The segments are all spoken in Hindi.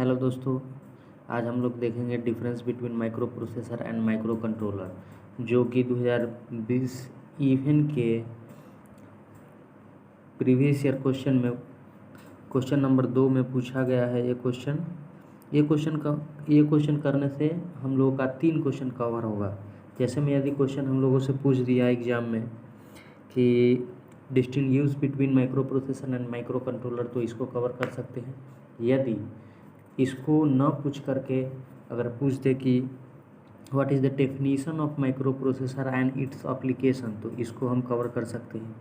हेलो दोस्तों, आज हम लोग देखेंगे difference between micro processor and micro controller, जो कि 2020 इवन के प्रीवियस ईयर क्वेश्चन नंबर 2 में पूछा गया है। ये क्वेश्चन करने से हम लोगों का 3 क्वेश्चन कवर होगा। जैसे में यदि क्वेश्चन हम लोगों से पूछ दिया एग्जाम में कि distinguish between micro processor and micro controller, तो इसको कवर कर सकते हैं। यदि इसको न पूछ करके अगर पूछ दे कि what is the definition of micro processor and its application, तो इसको हम कवर कर सकते हैं।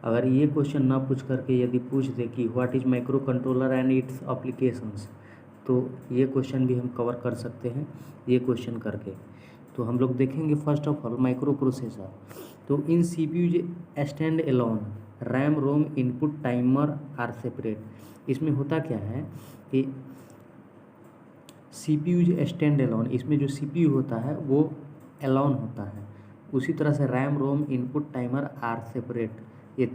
अगर ये क्वेश्चन ना पूछ करके यदि पूछ दे कि what is micro controller and it's applications, तो ये क्वेश्चन भी हम कवर कर सकते हैं ये क्वेश्चन करके। तो हम लोग देखेंगे first of all micro processor. तो in CPU stand alone RAM ROM input timer are separate. इसमें होता क्या है कि CPU स्टैंड एलोन, इसमें जो CPU होता है वो एलोन होता है। उसी तरह से RAM ROM input timer are separate, ये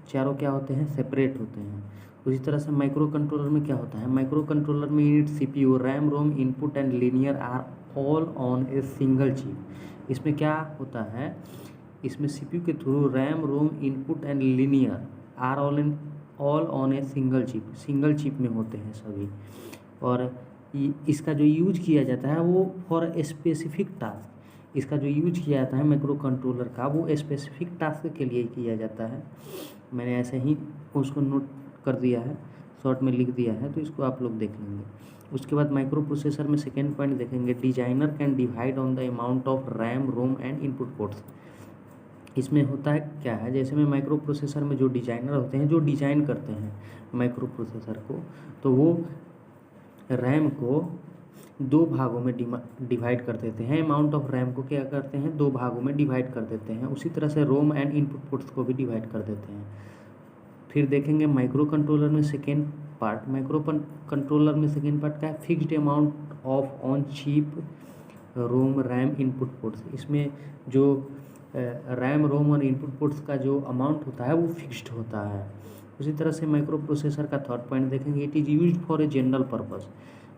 चारों क्या होते हैं, सेपरेट होते हैं। उसी तरह से माइक्रो कंट्रोलर में क्या होता है, माइक्रो कंट्रोलर में unit CPU RAM ROM input and linear are all on a single chip. इसमें क्या होता है, इसमें CPU के through RAM ROM input and linear are all on a single chip में होते हैं सभी। और इसका जो यूज किया जाता है वो फॉर स्पेसिफिक टास्क, इसका जो यूज किया जाता है माइक्रो कंट्रोलर का वो स्पेसिफिक टास्क के लिए किया जाता है। मैंने ऐसे ही उसको नोट कर दिया है, शॉर्ट में लिख दिया है, तो इसको आप लोग देख लेंगे। उसके बाद माइक्रो प्रोसेसर में सेकेंड पॉइंट देखेंगे, designer can divide on the amount of RAM Rome and input ports. इसमें होता है क्या है, जैसे में माइक्रो प्रोसेसर में जो डिजाइनर होते हैं, जो डिजाइन करते हैं माइक्रो प्रोसेसर को, तो वो रैम को 2 भागों में डिवाइड कर देते हैं। अमाउंट ऑफ रैम को क्या करते हैं, 2 भागों में डिवाइड कर देते हैं। उसी तरह से रोम एंड इनपुट पोर्ट्स को भी डिवाइड कर देते हैं। फिर देखेंगे माइक्रो कंट्रोलर में सेकेंड पार्ट क्या है, fixed amount of on chip ROM RAM input ports. इसमें जो रैम रोम और इनपुट पोर्ट्स का जो अमाउंट होता है वो फिक्स्ड होता है। उसी तरह से माइक्रो प्रोसेसर का थर्ड पॉइंट देखेंगे, it is used for a general purpose.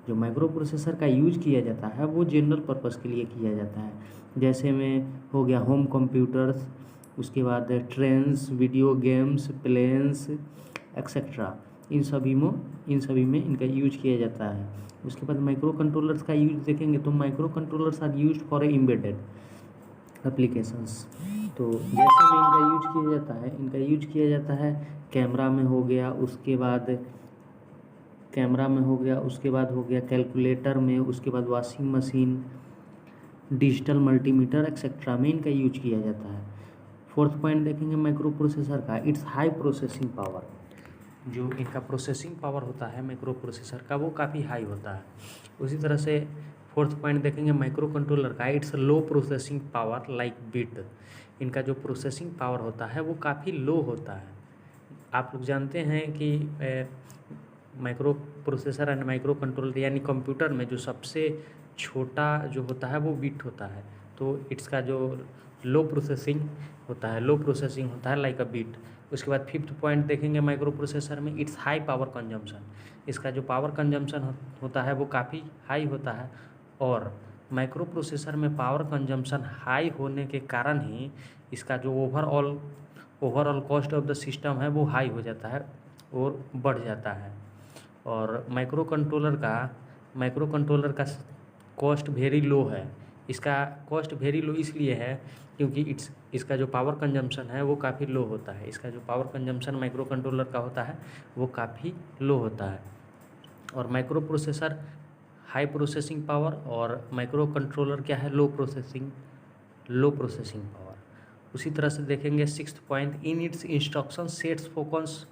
जो माइक्रो प्रोसेसर का यूज किया जाता है वो जनरल पर्पस के लिए किया जाता है। जैसे में हो गया होम कंप्यूटर्स, उसके बाद trains, video games, planes etcetera, इन सभी में इनका यूज किया जाता है। उसके बाद माइक्रो कंट्रोलर्स का यूज देखेंगे, तो micro controllers are used for a embedded applications. तो जैसे में इनका यूज किया जाता है कैमरा में हो गया, उसके बाद हो गया कैलकुलेटर में, उसके बाद washing machine, digital multimeter etcetera में इनका यूज किया जाता है। फोर्थ पॉइंट देखेंगे माइक्रो प्रोसेसर का, इट्स हाई प्रोसेसिंग पावर। जो इनका प्रोसेसिंग पावर होता है माइक्रो प्रोसेसर का वो काफ़ी हाई होता है। उसी तरह से फोर्थ पॉइंट देखेंगे माइक्रो कंट्रोलर का, it's low processing power like bit. इनका जो प्रोसेसिंग पावर होता है वो काफ़ी लो होता है। आप लोग जानते हैं कि micro processor and micro controller यानी कंप्यूटर में जो सबसे छोटा जो होता है वो बिट होता है, तो इसका जो लो प्रोसेसिंग होता है लाइक अ बिट। उसके बाद फिफ्थ पॉइंट देखेंगे माइक्रो प्रोसेसर में, इट्स हाई पावर कंजम्पशन। इसका जो पावर कंजम्पशन होता है वो काफ़ी हाई होता है। और माइक्रो प्रोसेसर में पावर कंजम्पशन हाई होने के कारण ही इसका जो overall cost of the system है वो हाई हो जाता है और बढ़ जाता है। और माइक्रो कंट्रोलर का कॉस्ट वेरी लो है। इसका कॉस्ट वेरी लो इसलिए है क्योंकि इसका जो पावर कंजम्पशन है वो काफ़ी लो होता है। इसका जो पावर कंजम्पशन माइक्रो कंट्रोलर का होता है वो काफ़ी लो होता है। और micro processor high processing power और माइक्रो कंट्रोलर क्या है, लो प्रोसेसिंग पावर। उसी तरह से देखेंगे sixth point, in its instruction sets focus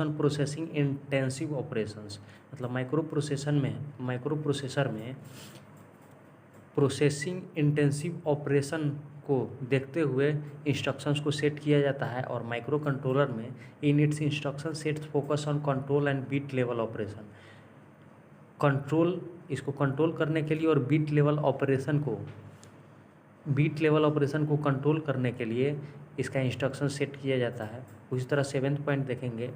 on processing intensive operations. मतलब माइक्रो प्रोसेसर में प्रोसेसिंग इंटेंसिव ऑपरेशन को देखते हुए इंस्ट्रक्शंस को सेट किया जाता है। और माइक्रो कंट्रोलर में in its instruction sets focus on control and bit level operation. इसको कंट्रोल करने के लिए और बीट लेवल ऑपरेशन को कंट्रोल करने के लिए इसका इंस्ट्रक्शन सेट किया जाता है। उसी तरह सेवेंथ पॉइंट देखेंगे,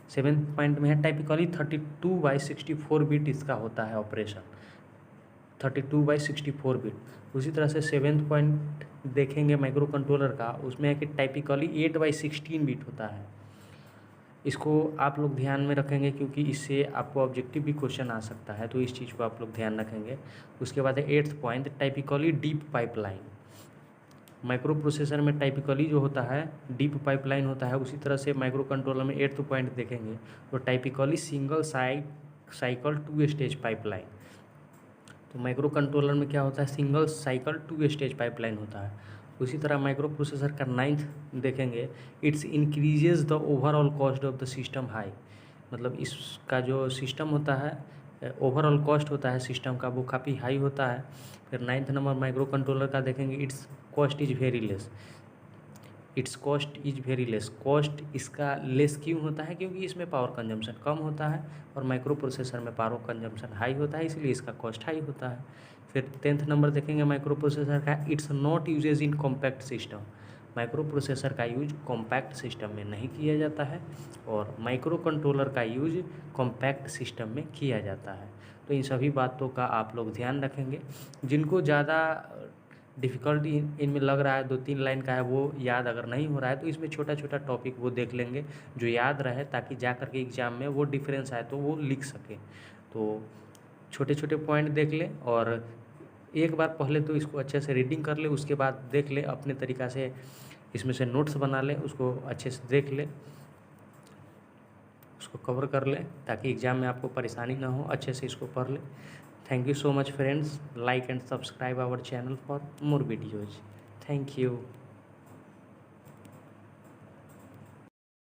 7th पॉइंट में है टाइपिकली 32/64 बिट इसका होता है ऑपरेशन, 32/64 बिट। उसी तरह से 7th पॉइंट देखेंगे माइक्रो कंट्रोलर का, उसमें है कि टाइपिकली 8/16 बिट होता है। इसको आप लोग ध्यान में रखेंगे क्योंकि इससे आपको ऑब्जेक्टिव भी क्वेश्चन आ सकता है, तो इस चीज़ को आप लोग ध्यान रखेंगे। उसके बाद है 8th point typically deep pipeline. Micro processor में टाइपिकली जो होता है डीप पाइपलाइन होता है, उसी तरह से माइक्रो कंट्रोलर में 8th पॉइंट देखेंगे तो typically single cycle 2 stage pipeline. तो माइक्रो कंट्रोलर में क्या होता है, सिंगल साइकिल 2 स्टेज पाइपलाइन होता है। उसी तरह माइक्रो प्रोसेसर का 9th देखेंगे, it's increases the overall cost of the system high. मतलब इसका जो सिस्टम होता है ओवरऑल कॉस्ट होता है सिस्टम का वो काफ़ी हाई होता है। फिर 9th नंबर माइक्रो कंट्रोलर का देखेंगे, it's cost is very less. It's cost is very less, cost इसका लेस क्यों होता है, क्योंकि इसमें पावर कंजम्पशन कम होता है और माइक्रो प्रोसेसर में पावर कंजम्पशन हाई होता है, इसलिए इसका कॉस्ट हाई होता है। फिर 10th नंबर देखेंगे माइक्रो प्रोसेसर का, it's not usages in compact system. Micro processor का यूज कॉम्पैक्ट सिस्टम में नहीं किया जाता है और माइक्रो कंट्रोलर का यूज कॉम्पैक्ट सिस्टम में किया जाता है। तो इन सभी बातों का आप लोग ध्यान रखेंगे। जिनको ज़्यादा डिफ़िकल्टी इनमें लग रहा है 2-3 लाइन का है, वो याद अगर नहीं हो रहा है तो इसमें छोटा छोटा टॉपिक वो देख लेंगे जो याद रहे, ताकि जा कर के एग्ज़ाम में वो डिफरेंस आए तो वो लिख सकें। तो छोटे छोटे पॉइंट देख लें और एक बार पहले तो इसको अच्छे से रीडिंग कर ले, उसके बाद देख ले अपने तरीक़ा से, इसमें से नोट्स बना लें, उसको अच्छे से देख लें, उसको कवर कर लें ताकि एग्ज़ाम में आपको परेशानी ना हो, अच्छे से इसको पढ़ लें। Thank you so much friends, like and subscribe our channel for more videos. Thank you.